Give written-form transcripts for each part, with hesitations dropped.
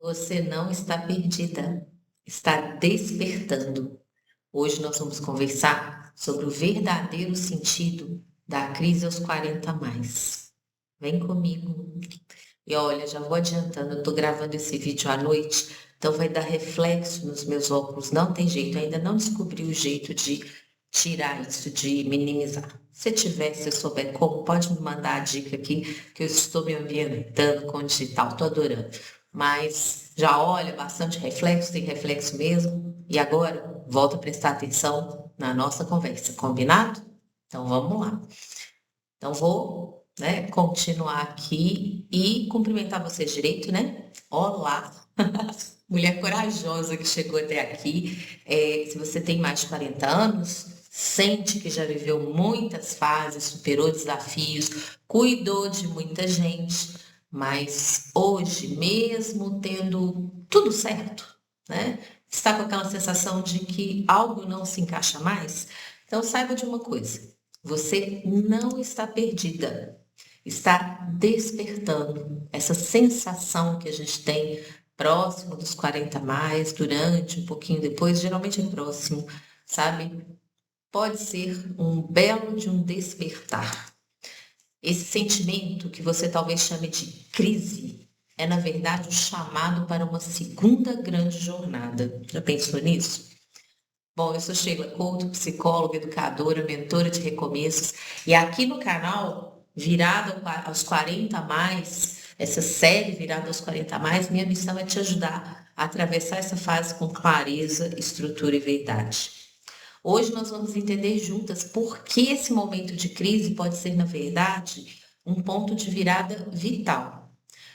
Você não está perdida, está despertando. Hoje nós vamos conversar sobre o verdadeiro sentido da crise aos 40 mais. Vem comigo. E olha, já vou adiantando, eu estou gravando esse vídeo à noite, então vai dar reflexo nos meus óculos. Não tem jeito, ainda não descobri o jeito de tirar isso, de minimizar. Se tiver, se souber como, pode me mandar a dica aqui, que eu estou me ambientando com o digital, estou adorando. Mas já olha, bastante reflexo, tem reflexo mesmo. E agora, volta a prestar atenção na nossa conversa, combinado? Então vamos lá. Então vou, continuar aqui e cumprimentar vocês direito, né? Olá, mulher corajosa que chegou até aqui. Se você tem mais de 40 anos, sente que já viveu muitas fases, superou desafios, cuidou de muita gente, mas hoje, mesmo tendo tudo certo, né? Está com aquela sensação de que algo não se encaixa mais? Então saiba de uma coisa. Você não está perdida, está despertando essa sensação que a gente tem próximo dos 40 mais, durante, um pouquinho depois, geralmente é próximo, sabe? Pode ser um belo de um despertar. Esse sentimento que você talvez chame de crise é, na verdade, um chamado para uma segunda grande jornada. Já pensou nisso? Bom, eu sou Sheila Couto, psicóloga, educadora, mentora de recomeços, e aqui no canal, virada aos 40 a mais, essa série virada aos 40 a mais, minha missão é te ajudar a atravessar essa fase com clareza, estrutura e verdade. Hoje nós vamos entender juntas por que esse momento de crise pode ser, na verdade, um ponto de virada vital.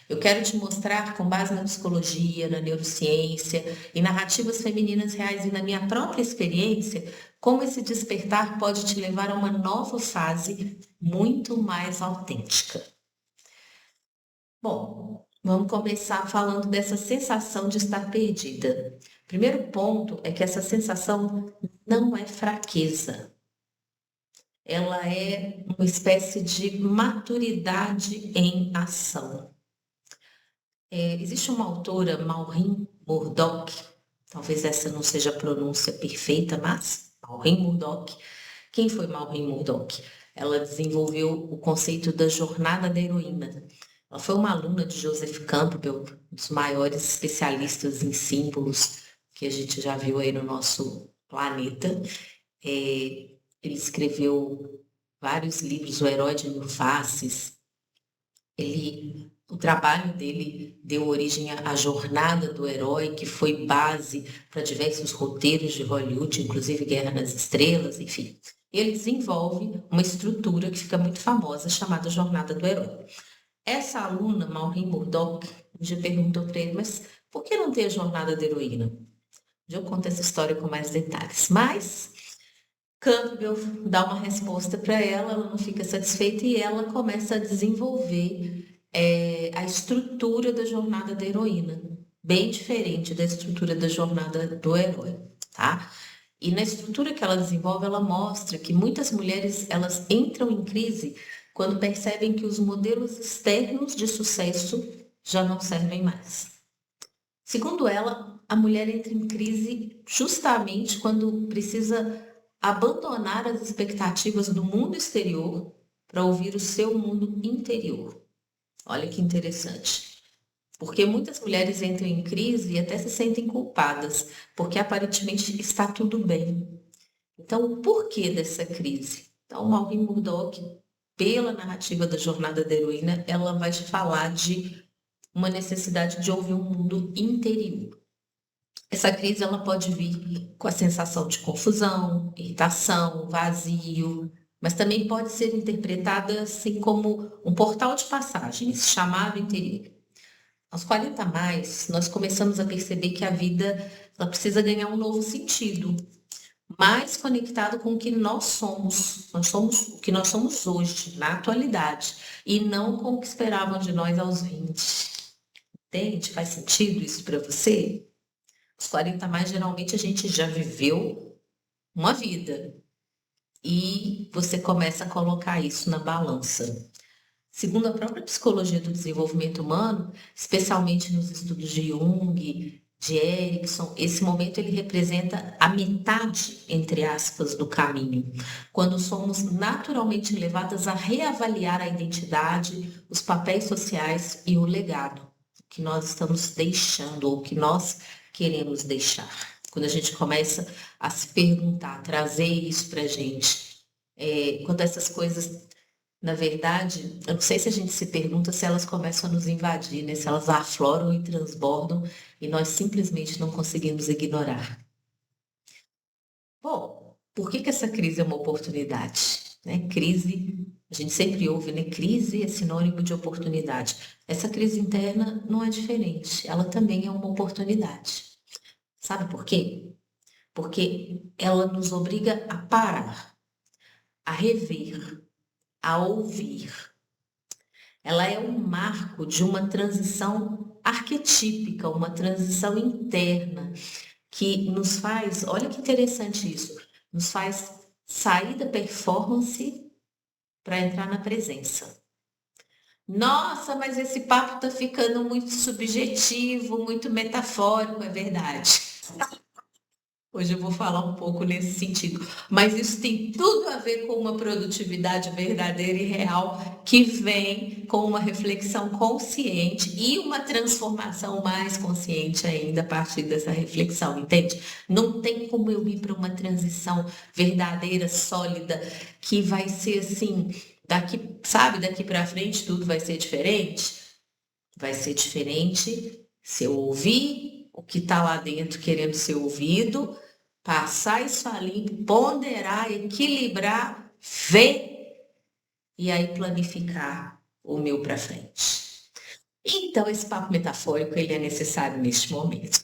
Eu quero te mostrar, com base na psicologia, na neurociência, em narrativas femininas reais e na minha própria experiência, como esse despertar pode te levar a uma nova fase muito mais autêntica. Bom, vamos começar falando dessa sensação de estar perdida. Primeiro ponto é que essa sensação não é fraqueza. Ela é uma espécie de maturidade em ação. Existe uma autora, Maureen Murdoch, talvez essa não seja a pronúncia perfeita, mas Maureen Murdoch. Quem foi Maureen Murdoch? Ela desenvolveu o conceito da jornada da heroína. Ela foi uma aluna de Joseph Campbell, um dos maiores especialistas em símbolos que a gente já viu aí no nosso planeta. Ele escreveu vários livros, O Herói de Mil Faces. O trabalho dele deu origem à jornada do herói, que foi base para diversos roteiros de Hollywood, inclusive Guerra nas Estrelas, enfim. Ele desenvolve uma estrutura que fica muito famosa, chamada Jornada do Herói. Essa aluna, Maureen Murdoch, já perguntou para ele, mas por que não ter a jornada da heroína? Eu conto essa história com mais detalhes, mas Campbell dá uma resposta para ela, ela não fica satisfeita e ela começa a desenvolver a estrutura da jornada da heroína, bem diferente da estrutura da jornada do herói, tá? E na estrutura que ela desenvolve, ela mostra que muitas mulheres elas entram em crise quando percebem que os modelos externos de sucesso já não servem mais. Segundo ela, a mulher entra em crise justamente quando precisa abandonar as expectativas do mundo exterior para ouvir o seu mundo interior. Olha que interessante. Porque muitas mulheres entram em crise e até se sentem culpadas, porque aparentemente está tudo bem. Então, o porquê dessa crise? Então, Maureen Murdoch, pela narrativa da jornada da heroína, ela vai te falar de uma necessidade de ouvir um mundo interior. Essa crise ela pode vir com a sensação de confusão, irritação, vazio, mas também pode ser interpretada assim como um portal de passagem, esse chamado interior. Aos 40 a mais, nós começamos a perceber que a vida ela precisa ganhar um novo sentido, mais conectado com o que nós somos. Nós somos o que nós somos hoje, na atualidade, e não com o que esperavam de nós aos 20. Entende? Faz sentido isso para você? Os 40 a mais, geralmente, a gente já viveu uma vida. E você começa a colocar isso na balança. Segundo a própria psicologia do desenvolvimento humano, especialmente nos estudos de Jung, de Erickson, esse momento ele representa a metade, entre aspas, do caminho, quando somos naturalmente levadas a reavaliar a identidade, os papéis sociais e o legado que nós estamos deixando ou que nós queremos deixar. Quando a gente começa a se perguntar, trazer isso para a gente, quando essas coisas, na verdade, eu não sei se a gente se pergunta se elas começam a nos invadir, né? Se elas afloram e transbordam e nós simplesmente não conseguimos ignorar. Bom, por que essa crise é uma oportunidade? Né? Crise, a gente sempre ouve, né? Crise é sinônimo de oportunidade. Essa crise interna não é diferente, ela também é uma oportunidade. Sabe por quê? Porque ela nos obriga a parar, a rever, a ouvir. Ela é um marco de uma transição arquetípica, uma transição interna, que nos faz, olha que interessante isso, nos faz sair da performance para entrar na presença. Nossa, mas esse papo está ficando muito subjetivo, muito metafórico, é verdade. Hoje eu vou falar um pouco nesse sentido, mas isso tem tudo a ver com uma produtividade verdadeira e real que vem com uma reflexão consciente e uma transformação mais consciente ainda a partir dessa reflexão, entende? Não tem como eu ir para uma transição verdadeira, sólida, que vai ser assim, daqui, sabe, daqui para frente tudo vai ser diferente? Vai ser diferente se eu ouvir o que está lá dentro querendo ser ouvido, passar isso ali, ponderar, equilibrar, ver e aí planificar o meu para frente. Então, esse papo metafórico ele é necessário neste momento.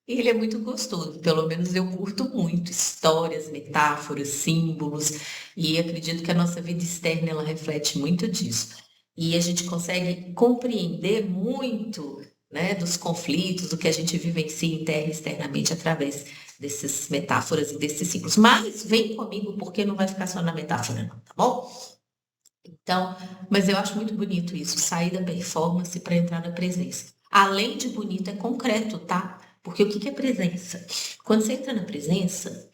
Ele é muito gostoso, pelo menos eu curto muito histórias, metáforas, símbolos, e acredito que a nossa vida externa ela reflete muito disso. E a gente consegue compreender muito, né, dos conflitos, do que a gente vivencia interna e externamente através dessas metáforas e desses símbolos. Mas vem comigo porque não vai ficar só na metáfora, não, tá bom? Então, mas eu acho muito bonito isso, sair da performance para entrar na presença. Além de bonito, é concreto, tá? Porque o que é presença? Quando você entra na presença,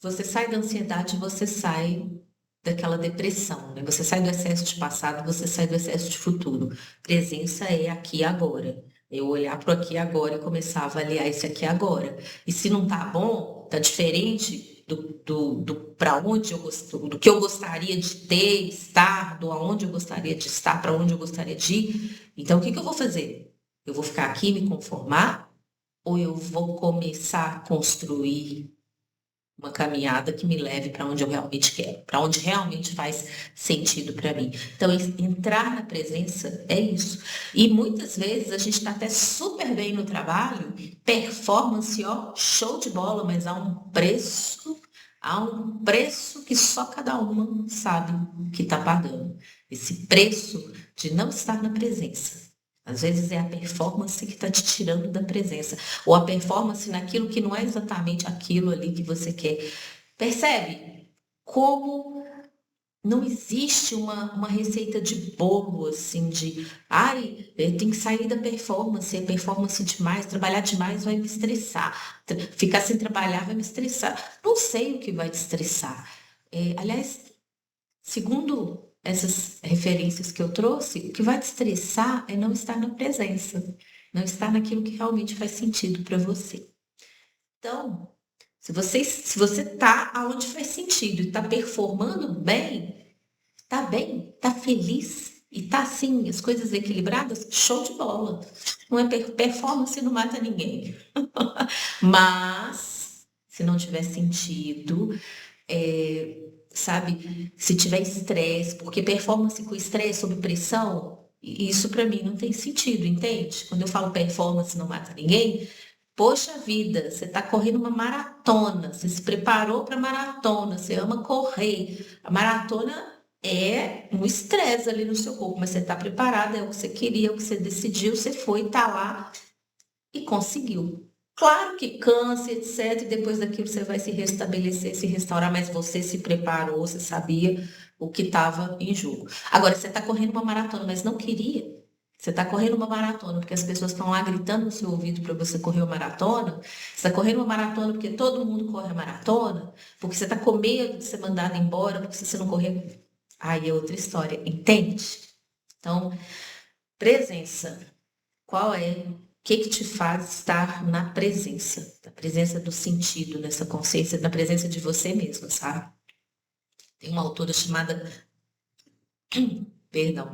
você sai da ansiedade, você sai daquela depressão, né? Você sai do excesso de passado, você sai do excesso de futuro. Presença é aqui e agora. Eu olhar para o aqui e agora e começar a avaliar esse aqui e agora. E se não tá bom, tá diferente do para onde eu do que eu gostaria de ter, estar, do aonde eu gostaria de estar, para onde eu gostaria de ir. Então, o que eu vou fazer? Eu vou ficar aqui e me conformar? Ou eu vou começar a construir uma caminhada que me leve para onde eu realmente quero, para onde realmente faz sentido para mim. Então, entrar na presença é isso. E muitas vezes a gente está até super bem no trabalho, performance, ó, show de bola, mas há um preço que só cada uma sabe que está pagando. Esse preço de não estar na presença. Às vezes é a performance que está te tirando da presença, ou a performance naquilo que não é exatamente aquilo ali que você quer. Percebe? Como não existe uma receita de bolo, assim, de ai, tem que sair da performance, é performance demais, trabalhar demais vai me estressar, ficar sem trabalhar vai me estressar. Não sei o que vai te estressar. Aliás, segundo essas referências que eu trouxe, o que vai te estressar é não estar na presença, não estar naquilo que realmente faz sentido para você. Então, se você está aonde faz sentido e está performando bem, tá feliz e tá assim, as coisas equilibradas, show de bola. Não é performance, não mata ninguém. Mas, se não tiver sentido, sabe, se tiver estresse, porque performance com estresse, sob pressão, isso para mim não tem sentido, entende? Quando eu falo performance não mata ninguém, poxa vida, você está correndo uma maratona, você se preparou para maratona, você ama correr. A maratona é um estresse ali no seu corpo, mas você está preparada, é o que você queria, é o que você decidiu, você foi, está lá e conseguiu. Claro que cansa, etc. E depois daquilo você vai se restabelecer, se restaurar, mas você se preparou, você sabia o que estava em jogo. Agora, você está correndo uma maratona, mas não queria. Você está correndo uma maratona porque as pessoas estão lá gritando no seu ouvido para você correr uma maratona. Você está correndo uma maratona porque todo mundo corre a maratona. Porque você está com medo de ser mandado embora, porque se você não correr, aí é outra história, entende? Então, presença. Qual é? O que te faz estar na presença do sentido, nessa consciência, na presença de você mesma, sabe? Tem uma autora chamada, perdão,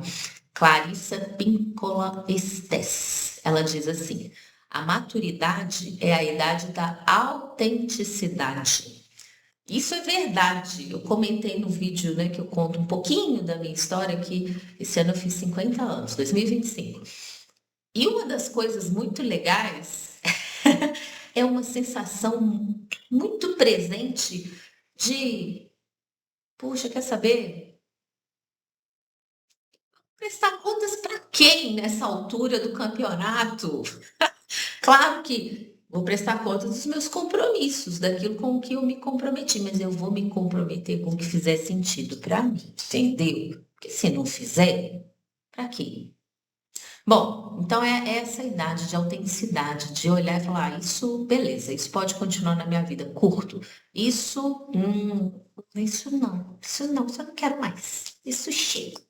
Clarissa Pinkola Estés. Ela diz assim: a maturidade é a idade da autenticidade. Isso é verdade. Eu comentei no vídeo, né, que eu conto um pouquinho da minha história, que esse ano eu fiz 50 anos, 2025. E uma das coisas muito legais é uma sensação muito presente de, puxa, quer saber? Prestar contas para quem nessa altura do campeonato? Claro que vou prestar contas dos meus compromissos, daquilo com o que eu me comprometi, mas eu vou me comprometer com o que fizer sentido para mim, entendeu? Porque se não fizer, para quê? Bom, então é essa idade de autenticidade, de olhar e falar, isso, beleza, isso pode continuar na minha vida, curto. Isso não, isso eu não quero mais. Isso chega.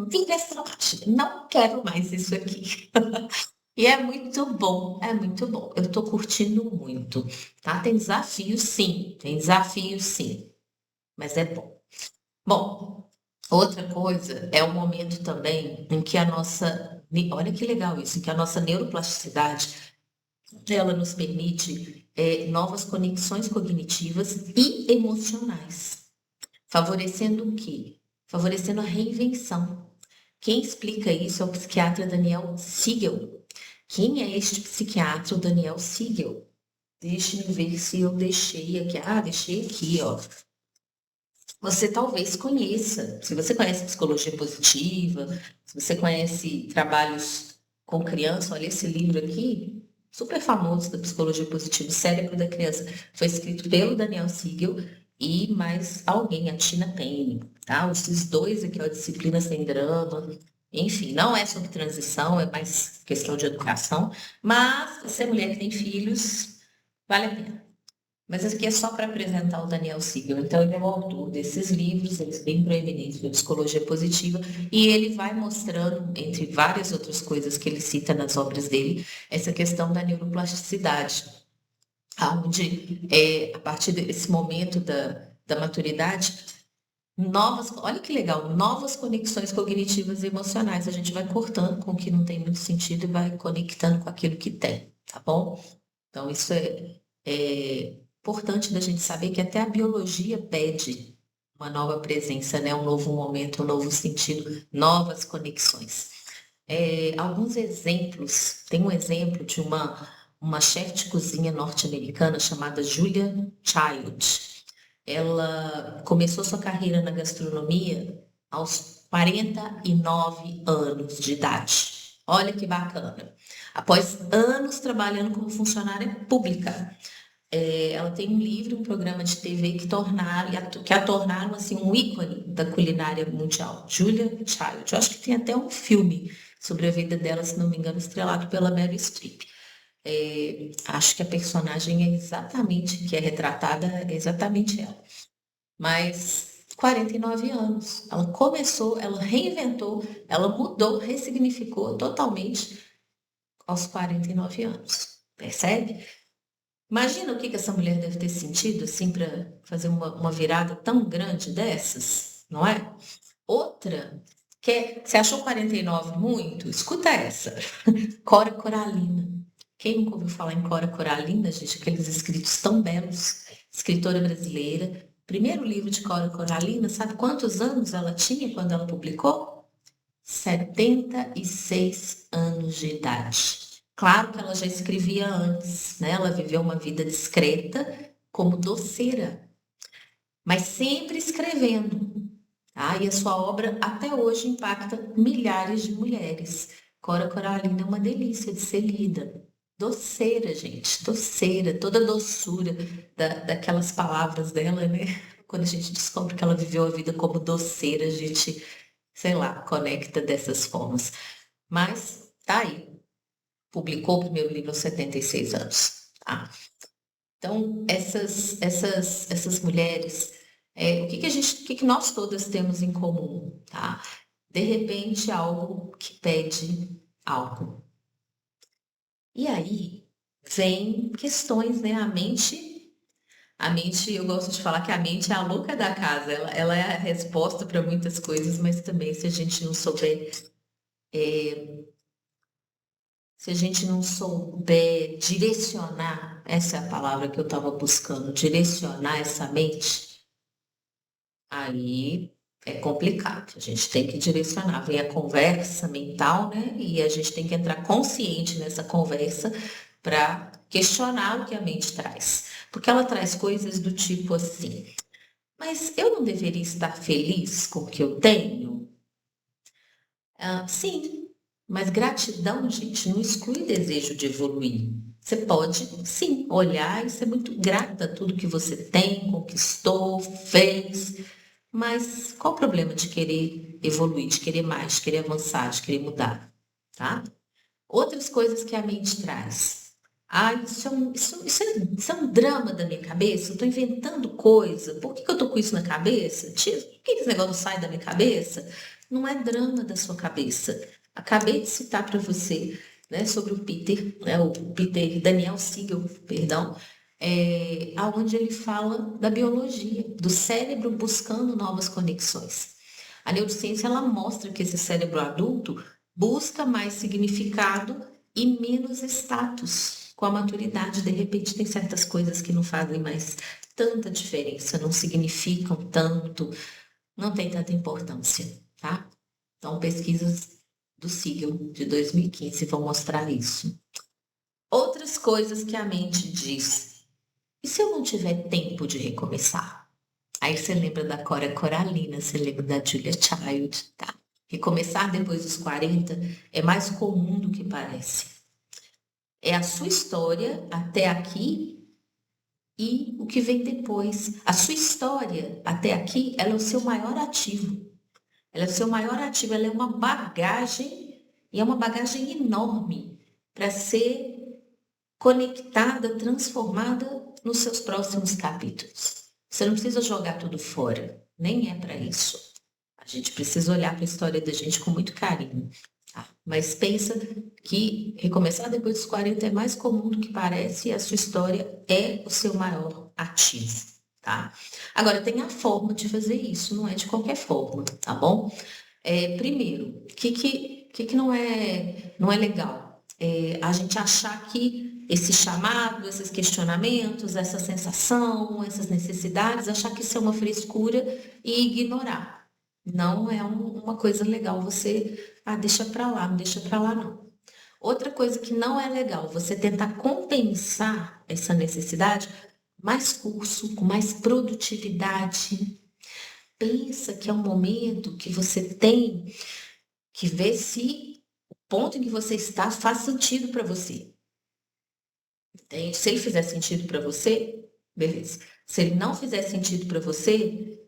Vim dessa parte, não quero mais isso aqui. E é muito bom, é muito bom. Eu tô curtindo muito, tá? Tem desafios sim, mas é bom. Bom, outra coisa é o momento também em que olha que legal isso, em que a nossa neuroplasticidade, ela nos permite novas conexões cognitivas e emocionais, favorecendo o quê? Favorecendo a reinvenção. Quem explica isso é o psiquiatra Daniel Siegel. Quem é este psiquiatra, o Daniel Siegel? Deixa eu ver se eu deixei aqui. Ah, deixei aqui, ó. Você talvez conheça, se você conhece psicologia positiva, se você conhece trabalhos com criança, olha esse livro aqui, super famoso da psicologia positiva, o Cérebro da Criança, foi escrito pelo Daniel Siegel e mais alguém, a Tina Payne, tá? Esses dois aqui, ó, Disciplina Sem Drama, enfim, não é sobre transição, é mais questão de educação, mas se você é mulher que tem filhos, vale a pena. Mas isso aqui é só para apresentar o Daniel Siegel. Então, ele é o autor desses livros, eles bem proeminentes de psicologia positiva, e ele vai mostrando, entre várias outras coisas que ele cita nas obras dele, essa questão da neuroplasticidade, onde, a partir desse momento da maturidade, olha que legal, novas conexões cognitivas e emocionais. A gente vai cortando com o que não tem muito sentido e vai conectando com aquilo que tem, tá bom? Então, isso é importante da gente saber que até a biologia pede uma nova presença, né? Um novo momento, um novo sentido, novas conexões. Alguns exemplos, tem um exemplo de uma chefe de cozinha norte-americana chamada Julia Child. Ela começou sua carreira na gastronomia aos 49 anos de idade. Olha que bacana. Após anos trabalhando como funcionária pública, ela tem um livro, um programa de TV que a tornaram assim, um ícone da culinária mundial. Julia Child. Eu acho que tem até um filme sobre a vida dela, se não me engano, estrelado pela Meryl Streep. Acho que a personagem que é retratada é exatamente ela. Mas 49 anos. Ela começou, ela reinventou, ela mudou, ressignificou totalmente aos 49 anos. Percebe? Imagina o que essa mulher deve ter sentido, assim, para fazer uma virada tão grande dessas, não é? Outra, você achou 49 muito? Escuta essa. Cora Coralina. Quem nunca ouviu falar em Cora Coralina, gente? Aqueles escritos tão belos. Escritora brasileira. Primeiro livro de Cora Coralina, sabe quantos anos ela tinha quando ela publicou? 76 anos de idade. Claro que ela já escrevia antes, né? Ela viveu uma vida discreta como doceira, mas sempre escrevendo. Tá? E a sua obra até hoje impacta milhares de mulheres. Cora Coralina é uma delícia de ser lida. Doceira, gente, doceira, toda a doçura daquelas palavras dela, né? quando a gente descobre que ela viveu a vida como doceira, a gente, sei lá, conecta dessas formas. Mas tá aí. Publicou o primeiro livro aos 76 anos. Tá? Então, essas mulheres, o que nós todas temos em comum? Tá? De repente, algo que pede algo. E aí vem questões, né? A mente, eu gosto de falar que a mente é a louca da casa, ela é a resposta para muitas coisas, mas também se a gente não souber direcionar, essa é a palavra que eu estava buscando, direcionar essa mente, aí é complicado. A gente tem que direcionar. Vem a conversa mental, né? E a gente tem que entrar consciente nessa conversa para questionar o que a mente traz. Porque ela traz coisas do tipo assim: mas eu não deveria estar feliz com o que eu tenho? Sim, mas gratidão, gente, não exclui o desejo de evoluir. Você pode, sim, olhar e ser muito grata a tudo que você tem, conquistou, fez, mas qual o problema de querer evoluir, de querer mais, de querer avançar, de querer mudar, tá? Outras coisas que a mente traz. Isso é um drama da minha cabeça, eu estou inventando coisa, por que eu estou com isso na cabeça? Por que esse negócio não sai da minha cabeça? Não é drama da sua cabeça. Acabei de citar para você, né, sobre o Peter, né, o Peter Daniel Siegel, perdão, aonde ele fala da biologia, do cérebro buscando novas conexões. A neurociência ela mostra que esse cérebro adulto busca mais significado e menos status. Com a maturidade, de repente, tem certas coisas que não fazem mais tanta diferença, não significam tanto, não tem tanta importância, tá? Então, pesquisas do Siegel de 2015 vão mostrar isso. Outras coisas que a mente diz. E se eu não tiver tempo de recomeçar? Aí você lembra da Cora Coralina, você lembra da Julia Child, tá? Recomeçar depois dos 40 é mais comum do que parece. É a sua história até aqui e o que vem depois. A sua história até aqui, ela é o seu maior ativo. Ela é o seu maior ativo, ela é uma bagagem, e é uma bagagem enorme para ser conectada, transformada nos seus próximos capítulos. Você não precisa jogar tudo fora, nem é para isso. A gente precisa olhar para a história da gente com muito carinho. Tá? Mas pensa que recomeçar depois dos 40 é mais comum do que parece e a sua história é o seu maior ativo. Tá? Agora, tem a forma de fazer isso, não é de qualquer forma, tá bom? Primeiro, o que não é legal? A gente achar que esse chamado, esses questionamentos, essa sensação, essas necessidades, achar que isso é uma frescura e ignorar. Não é uma coisa legal você, deixa para lá, não deixa para lá não. Outra coisa que não é legal, você tentar compensar essa necessidade, mais curso, com mais produtividade. Pensa que é um momento que você tem que ver se o ponto em que você está faz sentido para você. Entende? Se ele fizer sentido para você, beleza. Se ele não fizer sentido para você,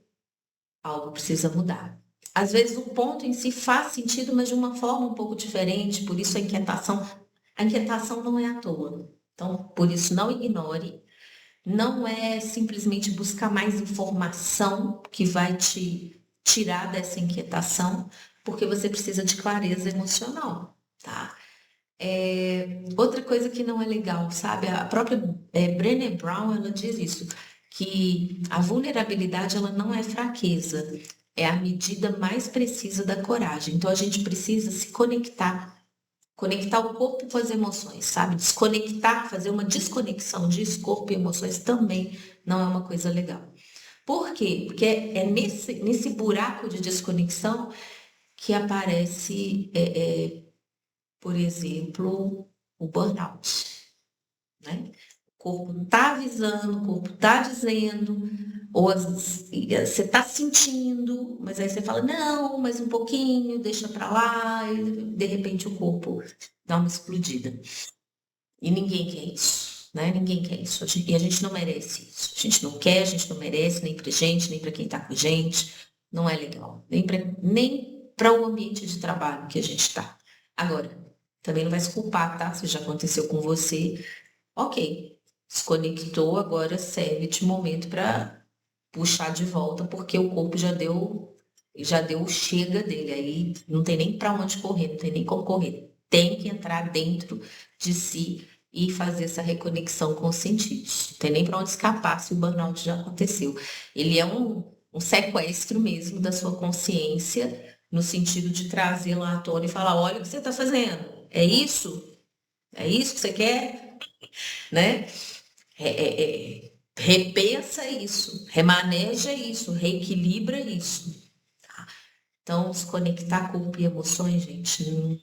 algo precisa mudar. Às vezes o ponto em si faz sentido, mas de uma forma um pouco diferente, por isso a inquietação não é à toa. Então, por isso não ignore, não é simplesmente buscar mais informação que vai te tirar dessa inquietação, porque você precisa de clareza emocional, tá? Outra coisa que não é legal, sabe? A própria Brené Brown, ela diz isso, que a vulnerabilidade ela não é fraqueza, é a medida mais precisa da coragem. Então a gente precisa se conectar o corpo com as emoções, sabe? Desconectar, fazer uma desconexão disso, corpo e emoções também não é uma coisa legal. Por quê? Porque é nesse buraco de desconexão que aparece, por exemplo, o burnout, né? O corpo está avisando, o corpo está dizendo, ou você está sentindo, mas aí você fala, não, mais um pouquinho, deixa para lá, e de repente o corpo dá uma explodida. E ninguém quer isso, né? Ninguém quer isso. E a gente não merece isso. A gente não quer, a gente não merece, nem pra gente, nem para quem tá com a gente. Não é legal. Nem para o ambiente de trabalho que a gente tá. Agora, também não vai se culpar, tá? Se já aconteceu com você, ok. Desconectou, agora serve de momento para puxar de volta, porque o corpo já deu o chega dele. Aí não tem nem para onde correr, não tem nem como correr. Tem que entrar dentro de si e fazer essa reconexão com os sentidos. Não tem nem para onde escapar se o burnout já aconteceu. Ele é um sequestro mesmo da sua consciência, no sentido de trazê-la à tona e falar: olha o que você está fazendo. É isso? É isso que você quer? Né? Repensa isso, remaneja isso, reequilibra isso. Tá? Então, desconectar corpo e emoções, gente,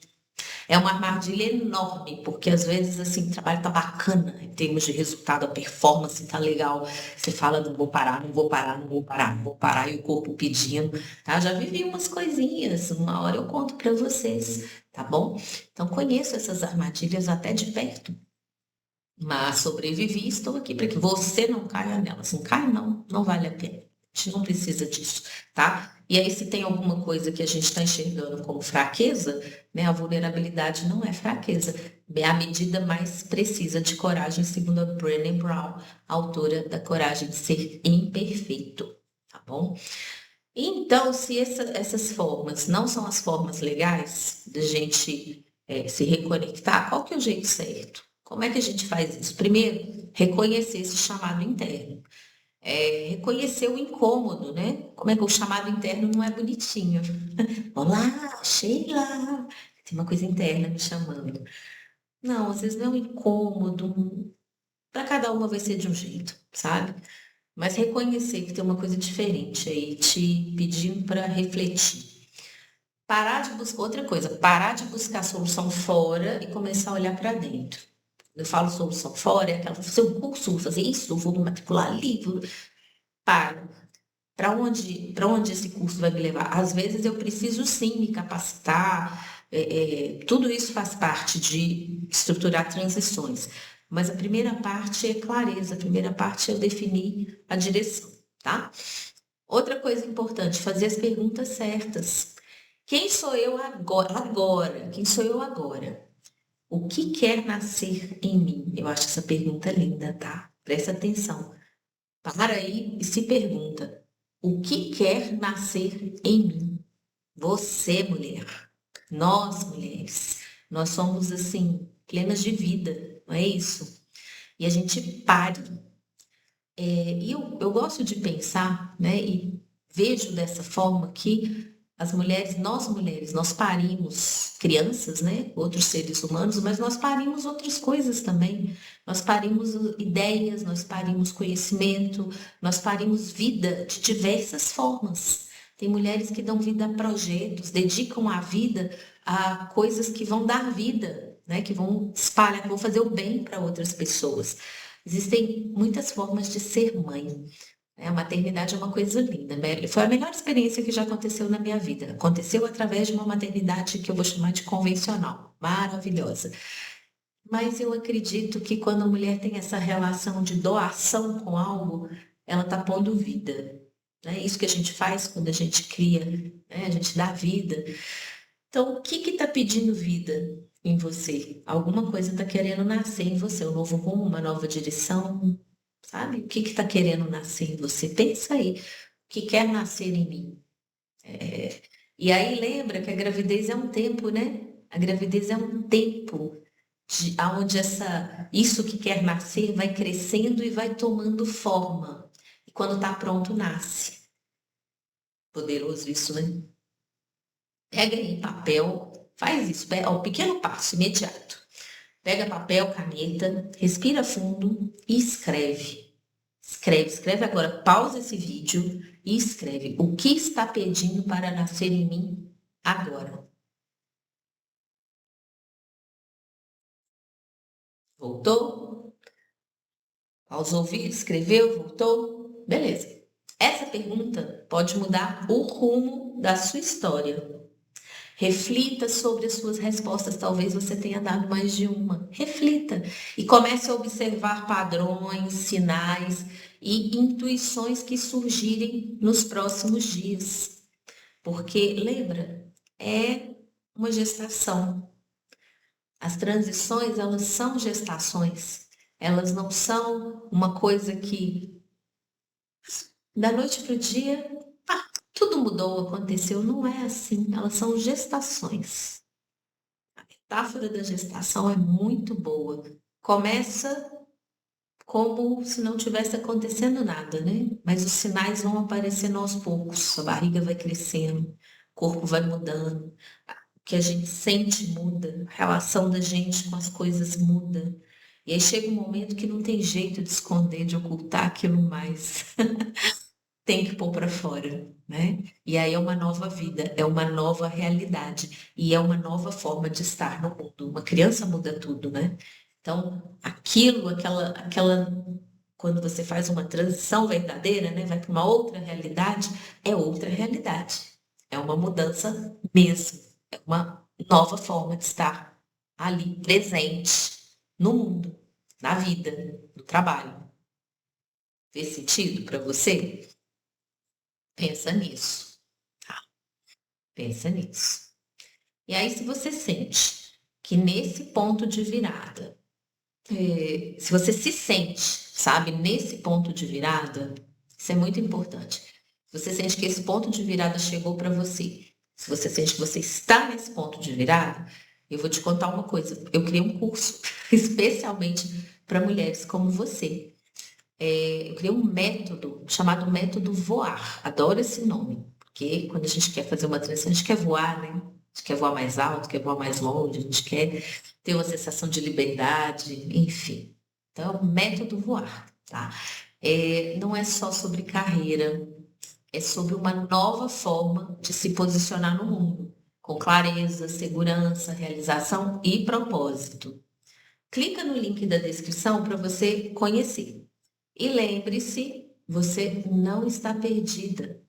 é uma armadilha enorme, porque às vezes assim, o trabalho tá bacana em termos de resultado, a performance tá legal. Você fala, não vou parar, não vou parar, não vou parar, não vou parar, e o corpo pedindo, tá? Já vivi umas coisinhas, uma hora eu conto para vocês, tá bom? Então, conheço essas armadilhas até de perto. Mas sobrevivi e estou aqui para que você não caia nelas. Não cai, não, não vale a pena. A gente não precisa disso, tá? E aí, se tem alguma coisa que a gente está enxergando como fraqueza, né? A vulnerabilidade não é fraqueza. É a medida mais precisa de coragem, segundo a Brené Brown, autora da Coragem de Ser Imperfeito, tá bom? Então, se essas formas não são as formas legais da gente se reconectar, qual que é o jeito certo? Como é que a gente faz isso? Primeiro, reconhecer esse chamado interno. Reconhecer o incômodo, né? Como é que o chamado interno não é bonitinho? Olá, Sheila! Tem uma coisa interna me chamando. Não, às vezes não é um incômodo. Para cada uma vai ser de um jeito, sabe? Mas reconhecer que tem uma coisa diferente aí, te pedindo para refletir. Parar de buscar outra coisa, parar de buscar solução fora e começar a olhar para dentro. Eu falo solução fora, é aquela, vou fazer um curso, vou fazer isso, vou me matricular livro. Para. Para onde esse curso vai me levar? Às vezes eu preciso sim me capacitar, tudo isso faz parte de estruturar transições. Mas a primeira parte é clareza, a primeira parte é eu definir a direção, tá? Outra coisa importante, fazer as perguntas certas. Quem sou eu agora? Agora, quem sou eu agora? O que quer nascer em mim? Eu acho essa pergunta linda, tá? Presta atenção. Para aí e se pergunta: o que quer nascer em mim? Você, mulher. Nós, mulheres. Nós somos assim, plenas de vida, não é isso? E a gente pare. E eu gosto de pensar, né? E vejo dessa forma que as mulheres, nós parimos crianças, né? Outros seres humanos, mas nós parimos outras coisas também. Nós parimos ideias, nós parimos conhecimento, nós parimos vida de diversas formas. Tem mulheres que dão vida a projetos, dedicam a vida a coisas que vão dar vida, né? Que vão espalhar, que vão fazer o bem para outras pessoas. Existem muitas formas de ser mãe. A maternidade é uma coisa linda. Foi a melhor experiência que já aconteceu na minha vida. Aconteceu através de uma maternidade que eu vou chamar de convencional, maravilhosa. Mas eu acredito que quando a mulher tem essa relação de doação com algo, ela está pondo vida. É isso que a gente faz quando a gente cria, né? A gente dá vida. Então, o que está pedindo vida em você? Alguma coisa está querendo nascer em você, um novo rumo, uma nova direção, sabe? O que está querendo nascer em você? Pensa aí, o que quer nascer em mim? E aí lembra que a gravidez é um tempo, né? A gravidez é um tempo onde isso que quer nascer vai crescendo e vai tomando forma. E quando está pronto, nasce. Poderoso isso, né? Pega aí papel, faz isso, ó, pequeno passo imediato. Pega papel, caneta, respira fundo e escreve. Escreve agora, pausa esse vídeo e escreve o que está pedindo para nascer em mim agora. Voltou? Pausou o vídeo, escreveu, voltou? Beleza. Essa pergunta pode mudar o rumo da sua história. Reflita sobre as suas respostas. Talvez você tenha dado mais de uma. Reflita e comece a observar padrões, sinais e intuições que surgirem nos próximos dias. Porque, lembra, é uma gestação. As transições, elas são gestações. Elas não são uma coisa que, da noite para o dia, tudo mudou, aconteceu. Não é assim. Elas são gestações. A metáfora da gestação é muito boa. Começa como se não tivesse acontecendo nada, né? Mas os sinais vão aparecendo aos poucos. A barriga vai crescendo, o corpo vai mudando, o que a gente sente muda, a relação da gente com as coisas muda. E aí chega um momento que não tem jeito de esconder, de ocultar aquilo mais. Tem que pôr para fora, né? E aí é uma nova vida, é uma nova realidade e é uma nova forma de estar no mundo. Uma criança muda tudo, né? Então, aquela, quando você faz uma transição verdadeira, né, vai para uma outra realidade, é outra realidade. É uma mudança mesmo, é uma nova forma de estar ali presente no mundo, na vida, no trabalho. Fez sentido para você? Pensa nisso, tá? Pensa nisso. E aí, se você sente que nesse ponto de virada, se você se sente, sabe, nesse ponto de virada, isso é muito importante. Se você sente que esse ponto de virada chegou para você, se você sente que você está nesse ponto de virada, eu vou te contar uma coisa. Eu criei um curso especialmente para mulheres como você. Eu criei um método chamado método voar. Adoro esse nome, porque quando a gente quer fazer uma transição, a gente quer voar, né? A gente quer voar mais alto, quer voar mais longe, a gente quer ter uma sensação de liberdade, enfim. Então, método voar, tá? Não é só sobre carreira, é sobre uma nova forma de se posicionar no mundo, com clareza, segurança, realização e propósito. Clica no link da descrição para você conhecer. E lembre-se, você não está perdida,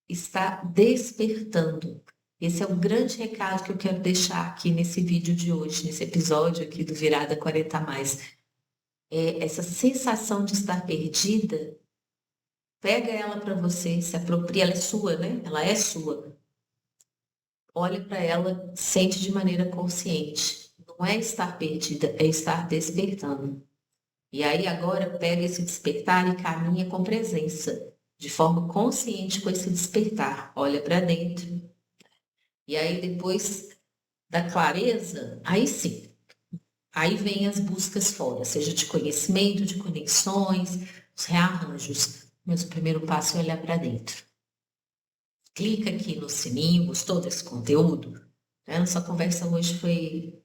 está despertando. Esse é o grande recado que eu quero deixar aqui nesse vídeo de hoje, nesse episódio aqui do Virada 40 Mais. Essa sensação de estar perdida, pega ela para você, se apropria, ela é sua, né? Ela é sua. Olha para ela, sente de maneira consciente. Não é estar perdida, é estar despertando. E aí agora pega esse despertar e caminha com presença, de forma consciente com esse despertar. Olha para dentro. E aí depois da clareza, aí sim, aí vem as buscas fora, seja de conhecimento, de conexões, os rearranjos. Mas o primeiro passo é olhar para dentro. Clica aqui no sininho, gostou desse conteúdo? Nossa conversa hoje foi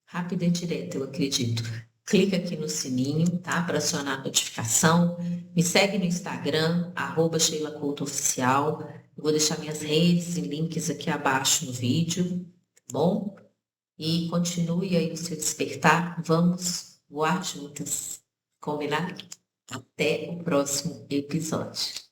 rápida e direta, eu acredito. Clica aqui no sininho, tá? Para acionar a notificação. Me segue no Instagram, @SheilaCoutoOficial. Eu vou deixar minhas redes e links aqui abaixo no vídeo, tá bom? E continue aí o seu despertar. Vamos voar juntas. Combinado? Até o próximo episódio.